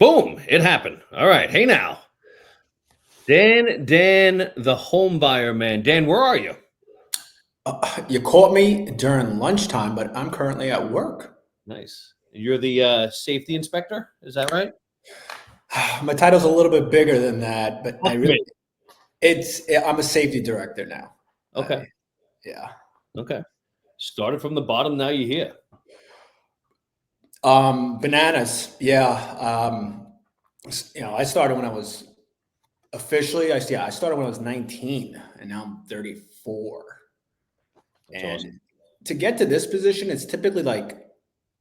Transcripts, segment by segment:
Boom, it happened. All right. Hey now. Dan, the home buyer man. Dan, where are you? You caught me during lunchtime, but I'm currently at work. Nice. You're the safety inspector, is that right? My title's a little bit bigger than that, but Talk to me. I'm a safety director now. Okay. Yeah. Okay. Started from the bottom, now you're here. Bananas. Yeah. I started when I was I started when I was 19 and now I'm 34. That's And awesome. to get to this position, it's typically like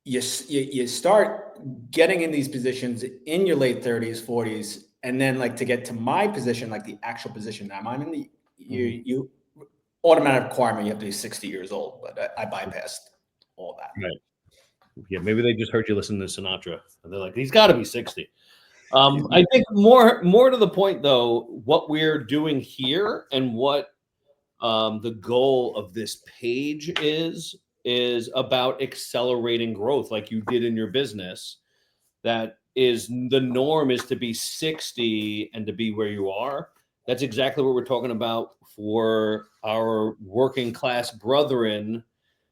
you start getting in these positions in your late 30s, 40s, and then like to get to my position, like the actual position that I'm in, Mhm. you automatic requirement you have to be 60 years old, but I bypassed all that. Right. Yeah, maybe they just heard you listen to Sinatra and they're like, he's got to be 60. I think more to the point though, what we're doing here and what the goal of this page is about accelerating growth like you did in your business. That is the norm, is to be 60 and to be where you are. That's exactly what we're talking about for our working class brethren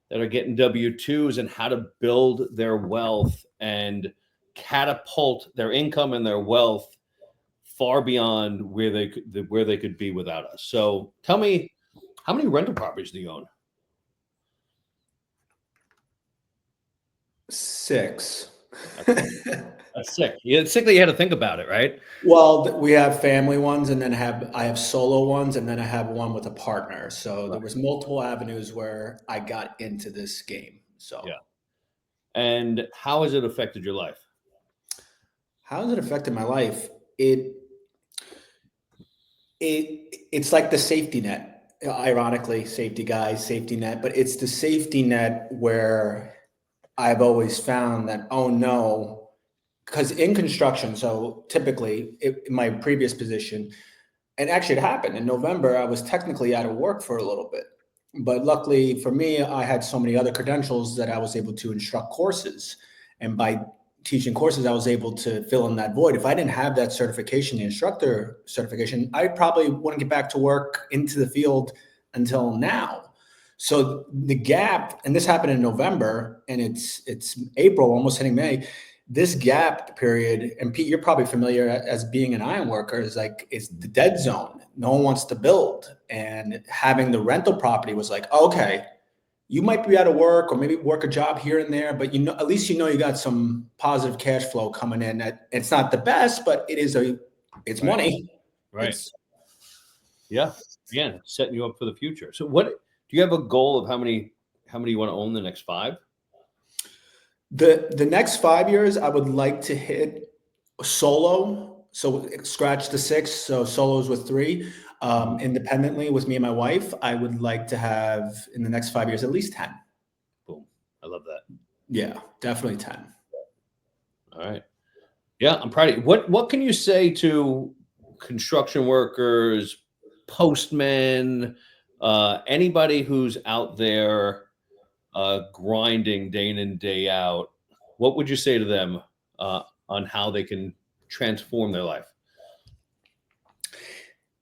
that are getting W-2s, and how to build their wealth and catapult their income and their wealth far beyond where they could be without us. So tell me, how many rental properties do you own? 6. That's sick. Yeah, it's sick that you had to think about it, right? Well, we have family ones, and then I have solo ones, and then I have one with a partner. So there Right. was multiple avenues where I got into this game. So Yeah. And how has it affected your life? how has it affected my life? It's like the safety net. Ironically, safety guys, safety net, but it's the safety net where I've always found that, oh no, because in construction, so typically in my previous position, and actually it happened in November, I was technically out of work for a little bit. But luckily for me, I had so many other credentials that I was able to instruct courses. And by teaching courses, I was able to fill in that void. If I didn't have that certification, the instructor certification, I probably wouldn't get back to work into the field until now. So the gap, and this happened in November, and it's April, almost hitting May. This gap period, and Pete, you're probably familiar as being an iron worker, is like it's the dead zone. No one wants to build, and having the rental property was like, okay, you might be out of work or maybe work a job here and there, but at least you got some positive cash flow coming in. That it's not the best, but it's Right. money. Right. It's Yeah. Again, setting you up for the future. So what do you have a goal of how many you want to own the next 5? the next 5 years. I would like to hit solo. So scratch the 6. So solos with 3. Mhm. Independently with me and my wife, I would like to have in the next 5 years at least 10. Boom. I love that. Yeah, definitely 10. All right. Yeah, I'm proud of you. What can you say to construction workers, postmen, anybody who's out there grinding day in and day out? What would you say to them on how they can transform their life?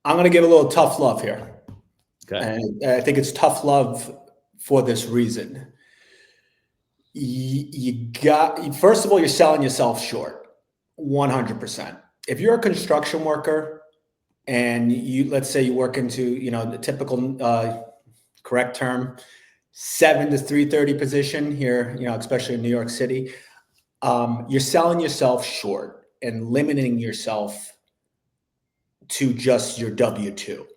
I'm going to give a little tough love here. Okay. And I think it's tough love for this reason. You got, first of all, you're selling yourself short 100%. If you're a construction worker and let's say you work into, the typical, correct term, 7 to 3:30 position here, especially in New York City, you're selling yourself short and limiting yourself to just your W-2.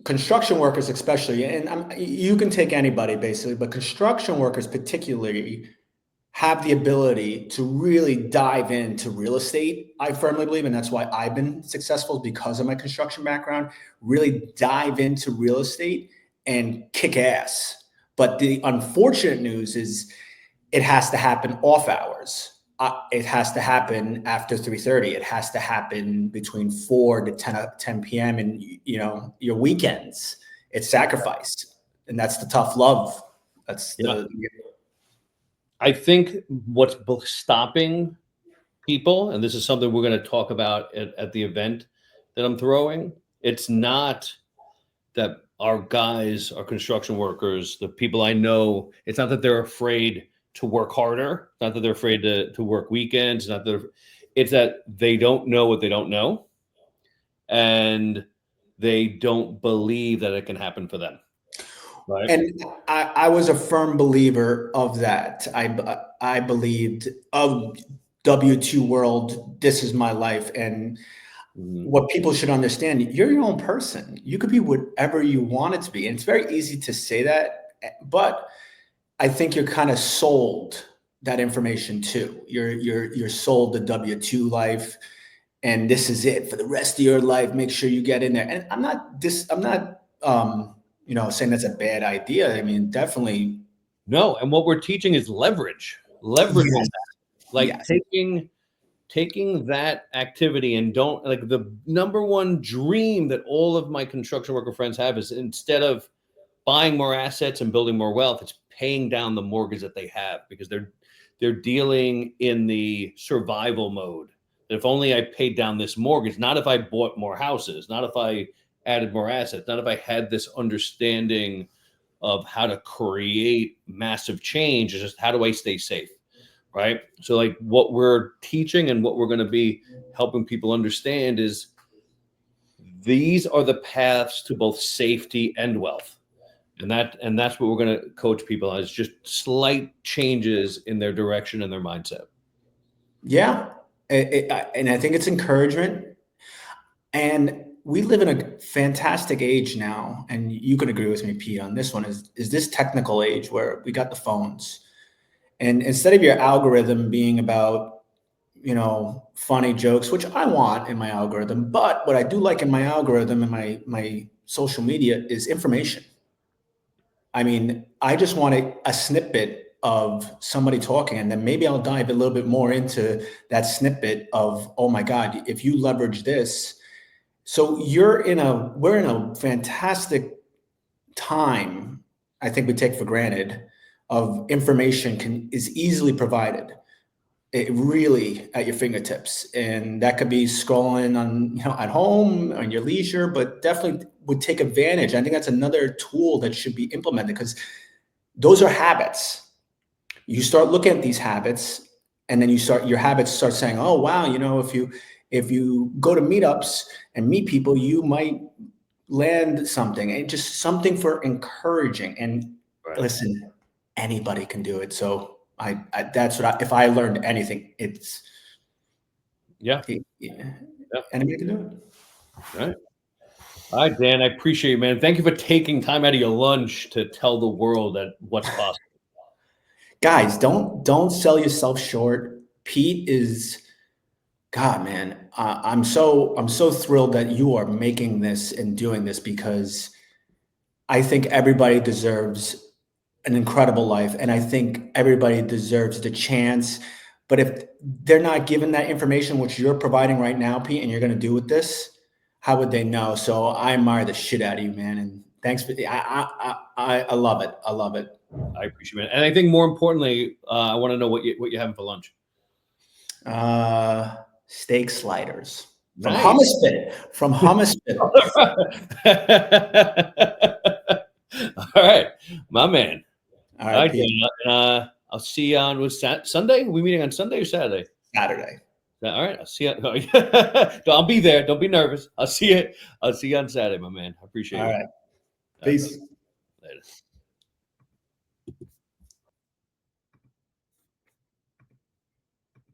Construction workers, especially, and you can take anybody basically, but construction workers particularly have the ability to really dive into real estate. I firmly believe, and that's why I've been successful because of my construction background, really dive into real estate and kick ass. But the unfortunate news is it has to happen off hours. It has to happen after 3:30. It has to happen between 4 to 10 p.m. and your weekends. It's sacrificed, and that's the tough love. That's Yeah. the I think what's stopping people, and this is something we're going to talk about at the event that I'm throwing. It's not that our guys, our construction workers, the people I know, it's not that they're afraid to work harder. It's not that they're afraid to work weekends. It's that they don't know what they don't know. And they don't believe that it can happen for them. Right. And I was a firm believer of that. I believed of W-2 world, this is my life. And what people should understand, you're your own person. You could be whatever you want it to be. And it's very easy to say that, but I think you're kind of sold that information too. You're sold the W-2 life, and this is it for the rest of your life. Make sure you get in there. And I'm not saying that's a bad idea. I mean, definitely. No, and what we're teaching is leverage. Leverage on that. Like taking that activity and don't, like, the number one dream that all of my construction worker friends have is, instead of buying more assets and building more wealth, it's paying down the mortgage that they have, because they're dealing in the survival mode. If only I paid down this mortgage, not if I bought more houses, not if I added more assets, not if I had this understanding of how to create massive change. It's just, how do I stay safe? Right. So, like, what we're teaching and what we're going to be helping people understand is these are the paths to both safety and wealth. And that's what we're going to coach people on, is just slight changes in their direction and their mindset. Yeah. And I think it's encouragement. And we live in a fantastic age now, and you can agree with me, Pete, on this one, is this technical age where we got the phones. And instead of your algorithm being about, funny jokes, which I want in my algorithm, but what I do like in my algorithm and my social media is information. I mean, I just want a snippet of somebody talking, and then maybe I'll dive a little bit more into that snippet of, oh my God, if you leverage this. So we're in a fantastic time, I think we take for granted, of information is easily provided. It really at your fingertips. And that could be scrolling on, at home, on your leisure, but definitely would take advantage. I think that's another tool that should be implemented, because those are habits. You start looking at these habits, and then your habits start saying, oh, wow, if you go to meetups and meet people, you might land something, and just something for encouraging. And listen, anybody can do it. So that's what if I learned anything, it's anybody can do it. All right, Dan, I appreciate you, man. Thank you for taking time out of your lunch to tell the world that what's possible. Guys, don't sell yourself short. Pete is, God, man, I'm so thrilled that you are making this and doing this, because I think everybody deserves an incredible life, and I think everybody deserves the chance. But if they're not given that information, which you're providing right now, Pete, and you're going to do with this, how would they know? So I admire the shit out of you, man. And thanks for I love it. I love it. I appreciate it. And I think more importantly, I want to know what you're having for lunch. Steak sliders from Nice. Hummus Pit. From Hummus Pit. All right, my man. All right, Dan, I'll see you on Sunday. Are we meeting on Sunday or Saturday? Saturday. All right, I'll see you. I'll be there. Don't be nervous. I'll see you on Saturday, my man. I appreciate it. All right. Peace. Later.